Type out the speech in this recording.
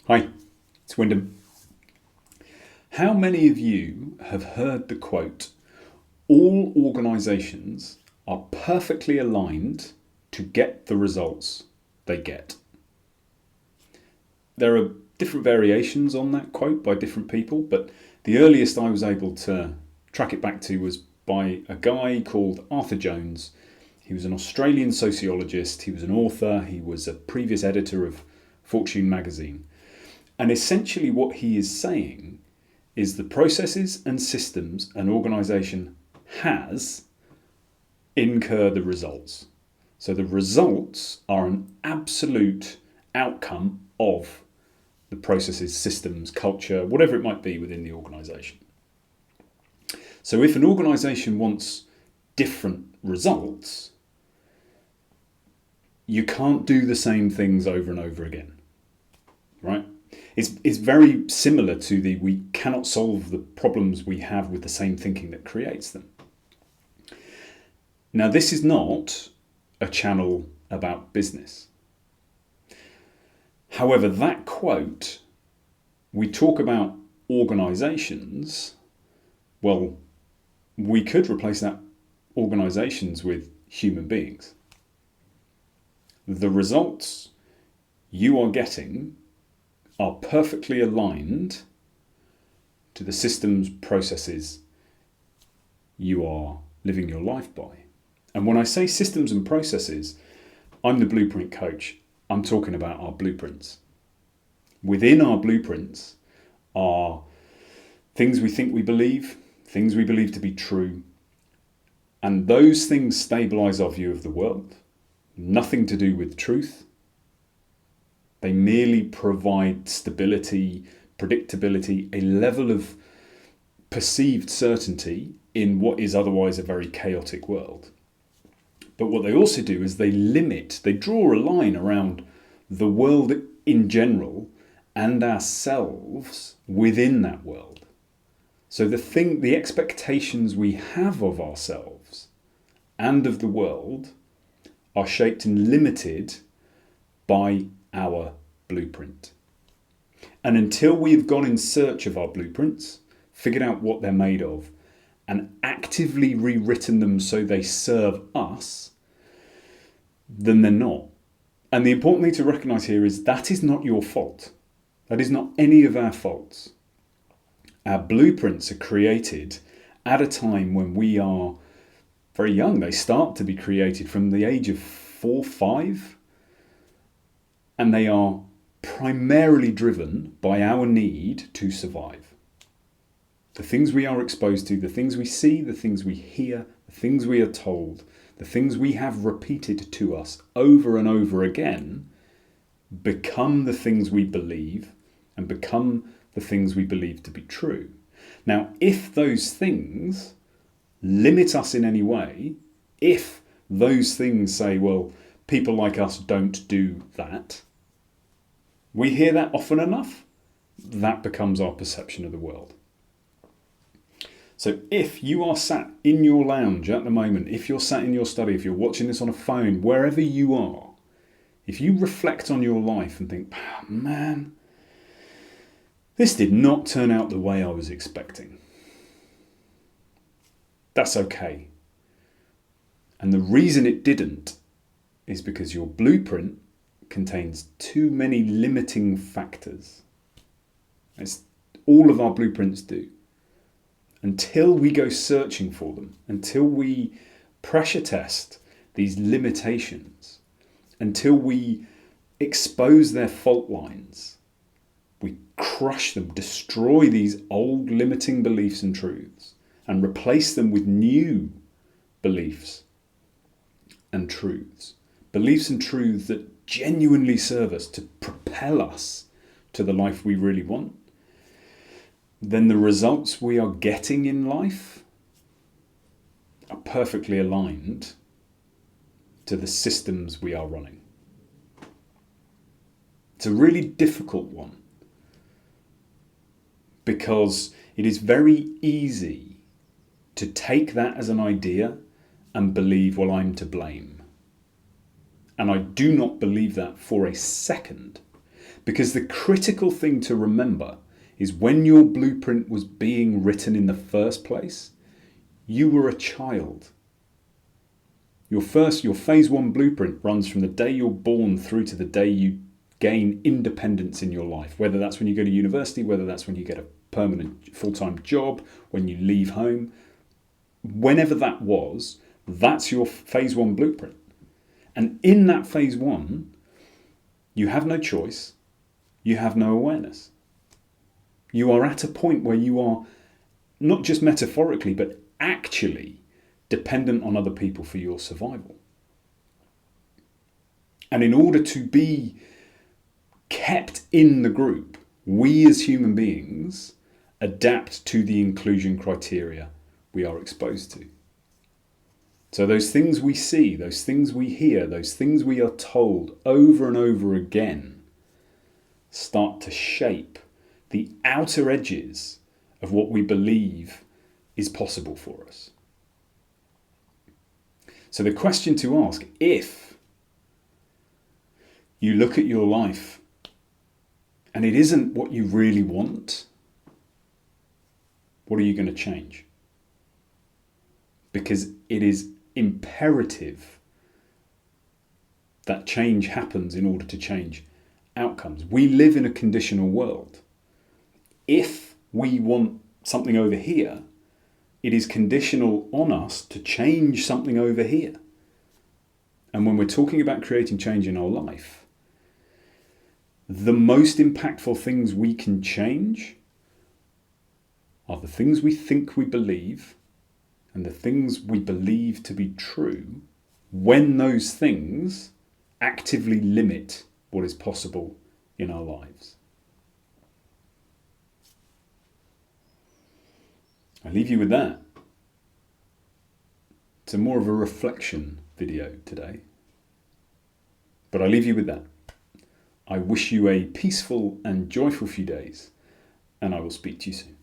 Hi, it's Wyndham. How many of you have heard the quote, all organisations are perfectly aligned to get the results they get? There are different variations on that quote by different people, but the earliest I was able to track it back to was by a guy called Arthur Jones. He was an Australian sociologist, he was an author, he was a previous editor of Fortune magazine. And essentially what he is saying is the processes and systems an organisation has incur the results. So the results are an absolute outcome of the processes, systems, culture, whatever it might be within the organisation. So if an organisation wants different results, you can't do the same things over and over again, right? It's very similar to we cannot solve the problems we have with the same thinking that creates them. Now, this is not a channel about business. However, that quote, we talk about organisations, well, we could replace that organisations with human beings. The results you are getting are perfectly aligned to the systems, processes you are living your life by. And when I say systems and processes, I'm the blueprint coach. I'm talking about our blueprints. Within our blueprints are things we think we believe, things we believe to be true, and those things stabilise our view of the world. Nothing to do with truth. They merely provide stability, predictability, a level of perceived certainty in what is otherwise a very chaotic world. But what they also do is they draw a line around the world in general and ourselves within that world. So the expectations we have of ourselves and of the world are shaped and limited by our blueprint. And until we've gone in search of our blueprints, figured out what they're made of, and actively rewritten them so they serve us, then they're not. And the important thing to recognise here is that is not your fault. That is not any of our faults. Our blueprints are created at a time when we are very young. They start to be created from the age of 4, 5. And they are primarily driven by our need to survive. The things we are exposed to, the things we see, the things we hear, the things we are told, the things we have repeated to us over and over again become the things we believe and become the things we believe to be true. Now, if those things limit us in any way, if those things say, well, people like us don't do that, we hear that often enough, that becomes our perception of the world. So if you are sat in your lounge at the moment, if you're sat in your study, if you're watching this on a phone, wherever you are, if you reflect on your life and think, man, this did not turn out the way I was expecting, that's okay. And the reason it didn't is because your blueprint contains too many limiting factors. As all of our blueprints do. Until we go searching for them, until we pressure test these limitations, until we expose their fault lines, we crush them, destroy these old limiting beliefs and truths, and replace them with new beliefs and truths. Beliefs and truths that genuinely serve us to propel us to the life we really want, then the results we are getting in life are perfectly aligned to the systems we are running. It's a really difficult one because it is very easy to take that as an idea and believe, well, I'm to blame. And I do not believe that for a second, Because the critical thing to remember is when your blueprint was being written in the first place, you were a child. Your phase one blueprint runs from the day you're born through to the day you gain independence in your life, whether that's when you go to university, whether that's when you get a permanent full-time job, when you leave home. Whenever that was, that's your phase one blueprint. And in that phase one, you have no choice, you have no awareness. You are at a point where you are not just metaphorically, but actually dependent on other people for your survival. And in order to be kept in the group, we as human beings adapt to the inclusion criteria we are exposed to. So those things we see, those things we hear, those things we are told over and over again start to shape the outer edges of what we believe is possible for us. So the question to ask, if you look at your life and it isn't what you really want, what are you going to change? Because it is imperative that change happens in order to change outcomes. We live in a conditional world. If we want something over here, it is conditional on us to change something over here. And when we're talking about creating change in our life, the most impactful things we can change are the things we think we believe and the things we believe to be true, when those things actively limit what is possible in our lives. I leave you with that. It's more of a reflection video today, but I leave you with that. I wish you a peaceful and joyful few days, and I will speak to you soon.